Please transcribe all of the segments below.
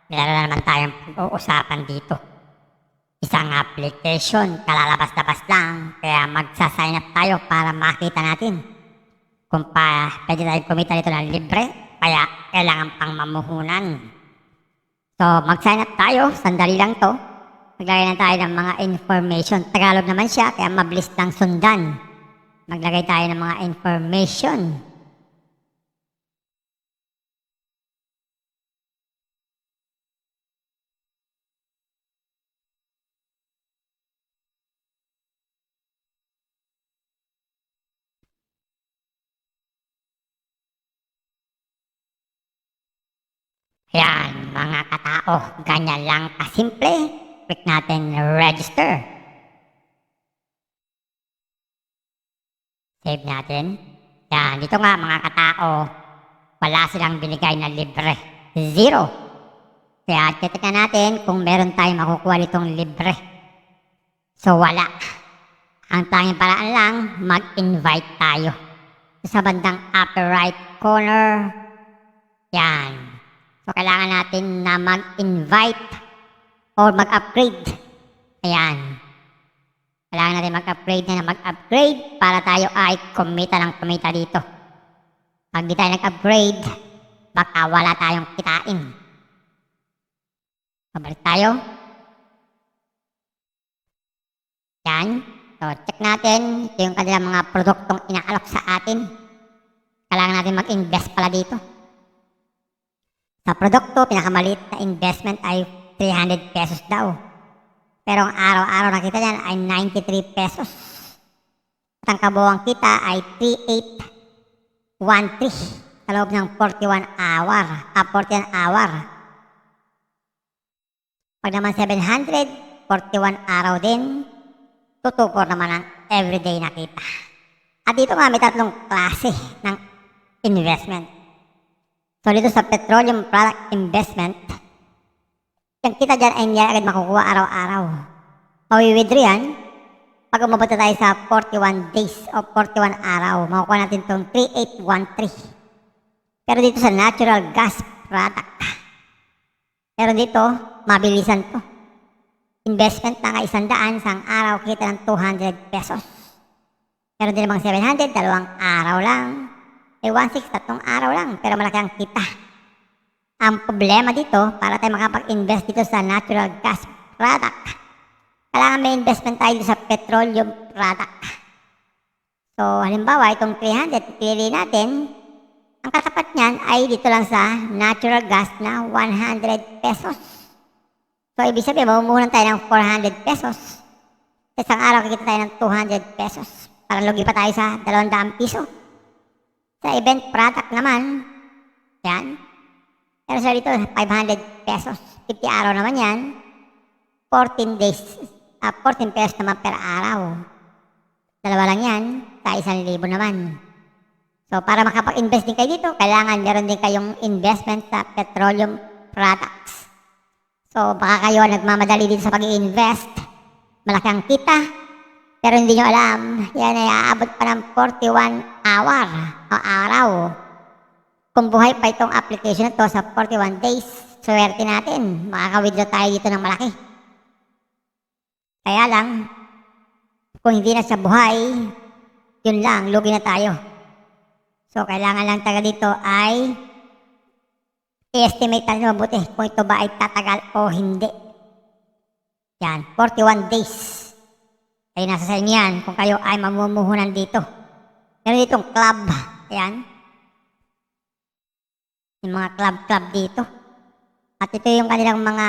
Meron na naman tayong pag-uusapan dito. Isang application, kalalabas-labas lang, kaya magsasign up tayo para makita natin kung pwede tayong kumita dito ng libre, kaya kailangan pang mamuhunan. So, mag-sign up tayo, sandali lang to. Maglagay na tayo ng mga information. Tagalog naman siya, kaya mabilis lang sundan. Maglagay tayo ng mga information. Yan, mga katao, ganyan lang kasimple. Click natin register. Save natin. Yan, dito nga mga katao, wala silang binigay na libre. Zero. Kaya titignan natin kung meron tayong makukuha nitong libre. So wala. Ang tanging paraan lang, mag-invite tayo. Sa bandang upper right corner. Yan. So kailangan natin na mag-invite or mag-upgrade. Ayan. Kailangan natin mag-upgrade para tayo ay kumita ng kumita dito. Pag di tayo nag-upgrade, baka wala tayong kitain. Pabalik tayo. Yan. So, check natin. Ito yung kanilang mga produktong inaalok sa atin. Kailangan natin mag-invest pala dito. Sa produkto, pinakamaliit na investment ay 300 pesos daw. Pero ang araw-araw na kita dyan ay 93 pesos. At ang kabuuang kita ay 3813 sa loob ng 41 hour. Pag naman 700, 41 araw din. 224 naman ang everyday na kita. At dito nga may tatlong klase ng investment. So dito sa petroleum product investment, yung kita dyan ay hindi agad makukuha araw-araw. Mawi-withdraw yan. Pag umabot na tayo sa 41 days o 41 araw, makukuha natin itong 3813. Pero dito sa natural gas product, pero dito, mabilisan to. Investment na nga 100, isang araw kita ng 200 pesos. Pero din namang 700, 2 araw lang. 1.6, 3 araw lang, pero malaki ang kita. Ang problema dito, para tayo makapag-invest dito sa natural gas product, kailangan may investment tayo sa petroleum product. So, halimbawa, itong 300, pili natin, ang katapat niyan ay dito lang sa natural gas na 100 pesos. So, ibig sabihin, mamumuhunan tayo ng 400 pesos. Sa isang araw, kikita tayo ng 200 pesos. Parang lugi pa tayo sa 200 piso. Sa event product naman, yan. Pero sa dito, 500 pesos. 50 araw naman yan. 14 days. 14 pesos naman per araw. Dalawa lang yan. Sa 1,000 naman. So, para makapag-invest din kayo dito, kailangan meron din kayong investment sa petroleum products. So, baka kayo nagmamadali dito sa pag-i-invest. Malaki ang kita. Pero hindi nyo alam, yan ay aabot pa ng 41 hour o araw. Kung buhay pa itong application na to sa 41 days, swerte natin, makaka-withdraw tayo dito ng malaki. Kaya lang, kung hindi na sa buhay, yun lang, lugi na tayo. So, kailangan lang taga dito ay i-estimate natin mabuti kung ito ba ay tatagal o hindi. Yan, 41 days. Ay nasa sa inyo yan kung kayo ay mamumuhunan dito. Meron ditong club. Ayan. Yung mga club dito. At ito yung kanilang mga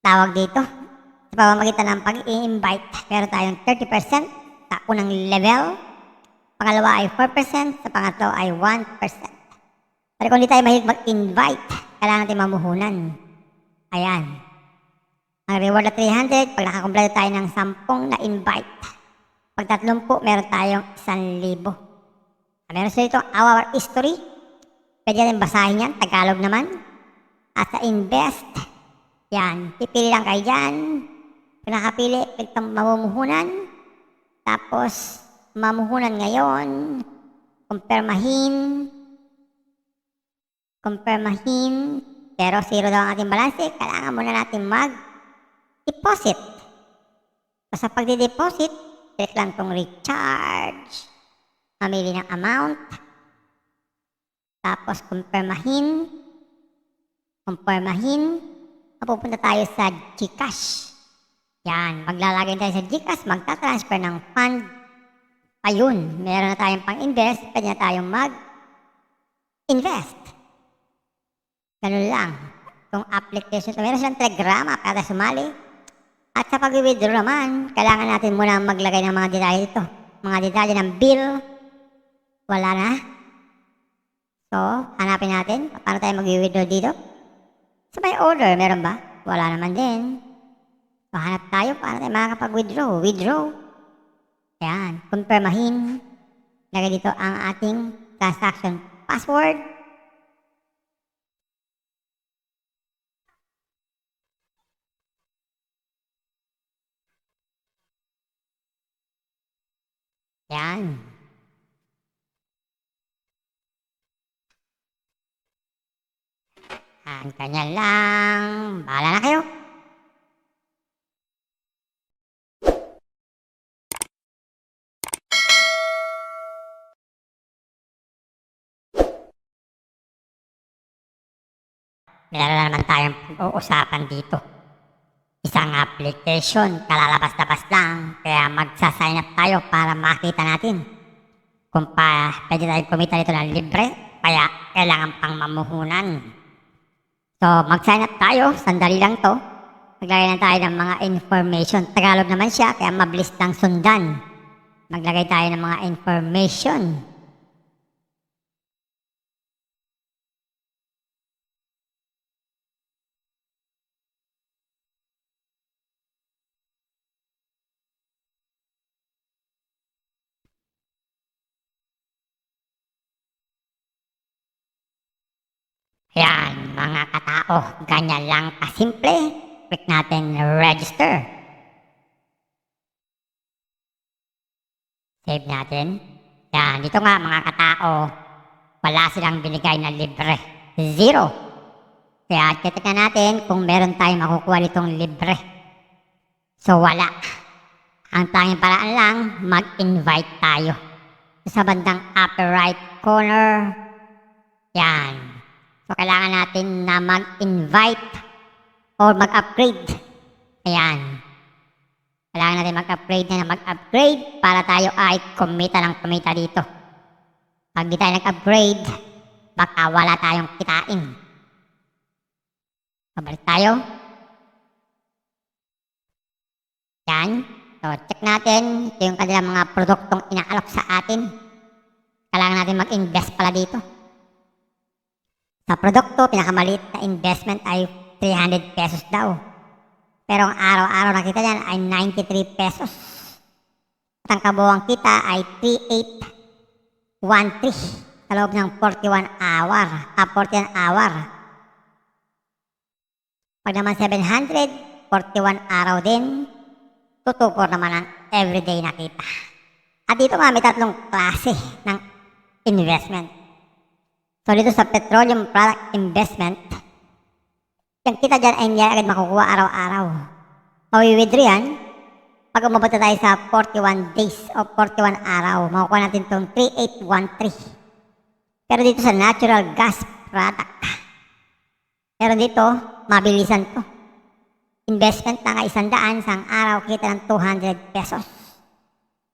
tawag dito. Sa pamamagitan ng pag-i-invite, meron tayong 30% sa unang level. Pangalawa ay 4%, sa pangatlo ay 1%. Pero kung hindi tayo mahilig mag-invite, kailangan natin mamuhunan. Ayan. Ang reward na 300, pag nakakumpleto tayo ng 10 na invite. Pag 30, meron tayong 1,000. Meron sa ito our history. Pwede natin basahin yan, Tagalog naman. At sa invest, yan, pipili lang kayo dyan. Kung nakapili, click ng mamumuhunan. Tapos, mamuhunan ngayon. Kumpirmahin. pero zero daw ang ating balanse, kailangan muna natin mag-deposit. So sa pagdi-deposit, click lang tong recharge. Mamili ng amount. Tapos kumpirmahin. Mapupunta tayo sa GCash. Yan, maglalagay tayo sa GCash, magta-transfer ng fund. Ayun, meron na tayong pang-invest, pwede na tayong mag-invest. Ganun lang. Itong application ito, meron silang telegrama para sumali. At sa pag-withdraw naman, kailangan natin muna maglagay ng mga detalye dito. Mga detalye ng bill. Wala na. So, hanapin natin. Paano tayo mag-withdraw dito? Sa may order, meron ba? Wala naman din. So, hanap tayo. Paano tayo makakapag-withdraw? Withdraw. Ayan. Kumpirmahin. Lagay dito ang ating transaction password. Yan. Ganyan lang. Bahala na kayo. Meron na naman tayong pag-uusapan dito. Isang application, kalalabas-labas lang. Kaya magsasign up tayo para makita natin kung pwede tayong kumita dito ng libre. Kaya kailangan pang mamuhunan. So mag-sign up tayo, sandali lang to. Maglagay na tayo ng mga information. Tagalog naman siya, kaya mabilis lang sundan. Maglagay tayo ng mga information. Yan, mga katao, ganyan lang kasimple. Click natin register. Save natin. Yan, dito nga mga katao, wala silang binigay na libre. Zero. Kaya titignan natin kung meron tayong makukuha ditong libre. So wala. Ang tanging paraan lang, mag-invite tayo. Sa bandang upper right corner. Yan. So, kailangan natin na mag-invite or mag-upgrade. Ayan. Kailangan natin mag-upgrade para tayo ay kumita dito. Pag di tayo nag-upgrade, baka wala tayong kitain. Pabalik tayo. Yan. So, check natin. Ito yung kanilang mga produktong inaalok sa atin. Kailangan natin mag-invest pala dito. Sa produkto, pinakamaliit na investment ay 300 pesos daw. Pero ang araw-araw nakita niyan ay 93 pesos. At ang kabuuang kita ay 3813 sa loob ng 41 hour. Pag naman 700, 41 araw din. 224 naman ang everyday na kita. At dito nga may tatlong klase ng investment. So dito sa petroleum product investment, yung kita dyan ay hindi agad makukuha araw-araw. Mawi-withdraw yan. Pag umabot na tayo sa 41 days o 41 araw, makukuha natin itong 3813. Pero dito sa natural gas product, pero dito, mabilisan to. Investment na nga 100, isang araw kita ng 200 pesos.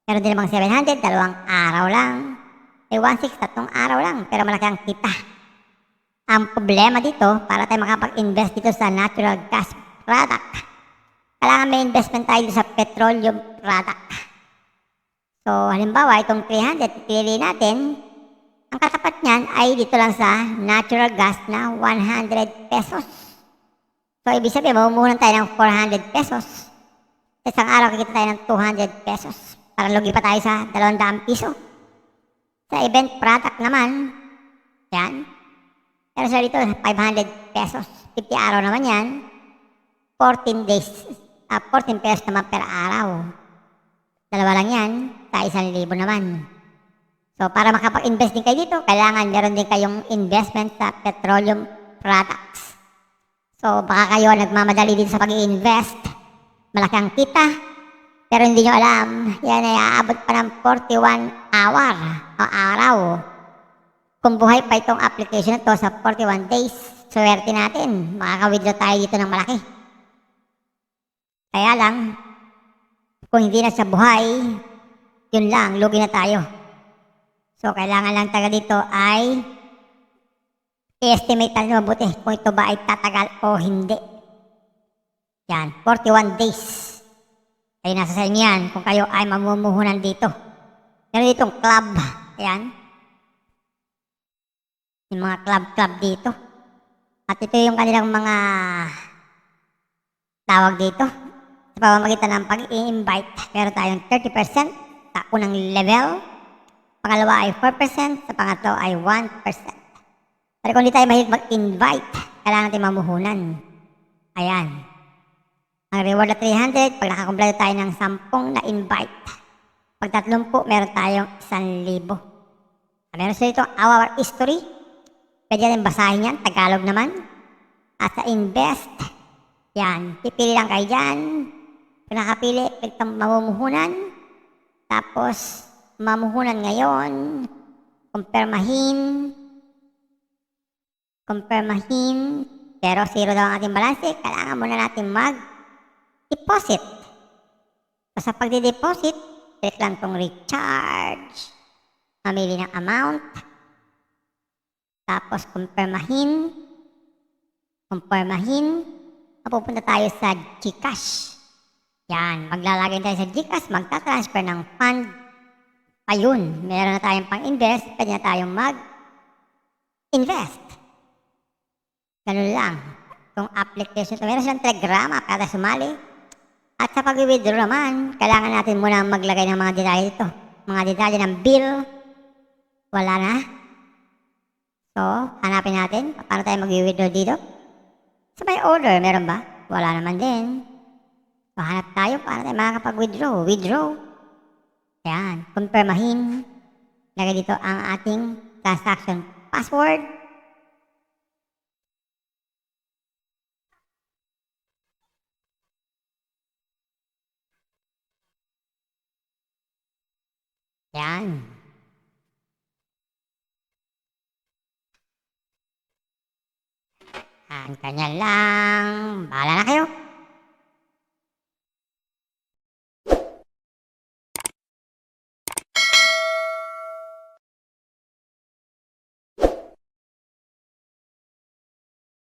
Meron din namang 700, 2 araw lang. 1.6, 3 araw lang, pero malaki ang kita. Ang problema dito, para tayo makapag-invest dito sa natural gas product, kailangan may investment tayo sa petroleum product. So, halimbawa, itong 300, pipili natin, ang katapat niyan ay dito lang sa natural gas na 100 pesos. So, ibig sabihin, mamumuhunan tayo ng 400 pesos. Isang araw, kikita tayo ng 200 pesos. Parang lugi pa tayo sa 200 piso. Sa event product naman, yan. Pero sa dito, 500 pesos. 50 araw naman yan. 14 days. 14 pesos naman per araw. Dalawa lang yan. Sa 1,000 naman. So, para makapag-invest din kayo dito, kailangan meron din kayong investment sa petroleum products. So baka kayo nagmamadali din sa pag-i-invest. Malaki ang kita, pero hindi nyo alam, yan ay aabot pa ng 41 hour o araw. Kung buhay pa itong application na to sa 41 days, swerte natin, makaka-withdraw tayo dito ng malaki. Kaya lang, kung hindi na siya buhay, yun lang, lugi na tayo. So kailangan lang taga dito ay i-estimate natin mabuti kung ito ba ay tatagal o hindi. Yan, 41 days. Ay nasa sa inyo yan kung kayo ay mamumuhunan dito. Meron ditong club. Ayan. Yung mga club dito. At ito yung kanilang mga tawag dito. Sa pamamagitan ng pag-i-invite, meron tayong 30% sa unang level. Pangalawa ay 4%, sa pangatlo ay 1%. Pero kung hindi tayo mahilig mag-invite, kailangan natin mamuhunan. Ayan. Ang reward na 300, pag nakakumpleto tayo ng 10 na invite. Pag 30, meron tayong 1,000. Meron sila itong our history. Pwede natin basahin yan, Tagalog naman. At sa invest, yan, pipili lang kayo dyan. Pag nakapili, click ng mamumuhunan. Tapos, mamuhunan ngayon. Kumpirmahin. Pero zero daw ang ating balance. Kailangan muna natin mag-deposit. So, sa pagdi-deposit, click lang tong recharge. Mamili ng amount. Tapos, kumpirmahin. Mapupunta tayo sa GCash. Yan, maglalagay tayo sa GCash, magta-transfer ng fund. Ayun, meron na tayong pang-invest, pwede na tayong mag-invest. Ganun lang. Itong application, meron silang telegrama para sumali. At sa pag-withdraw naman, kailangan natin muna maglagay ng mga detalye dito. Mga detalye ng bill. Wala na. So, hanapin natin, paano tayo mag-withdraw dito. Sa may order, meron ba? Wala naman din. So, hanap tayo para tayo makakapag-withdraw. Withdraw. Ayan, kumpirmahin. Lagay dito ang ating transaction password. Ayan. Ganyan lang. Bahala na kayo.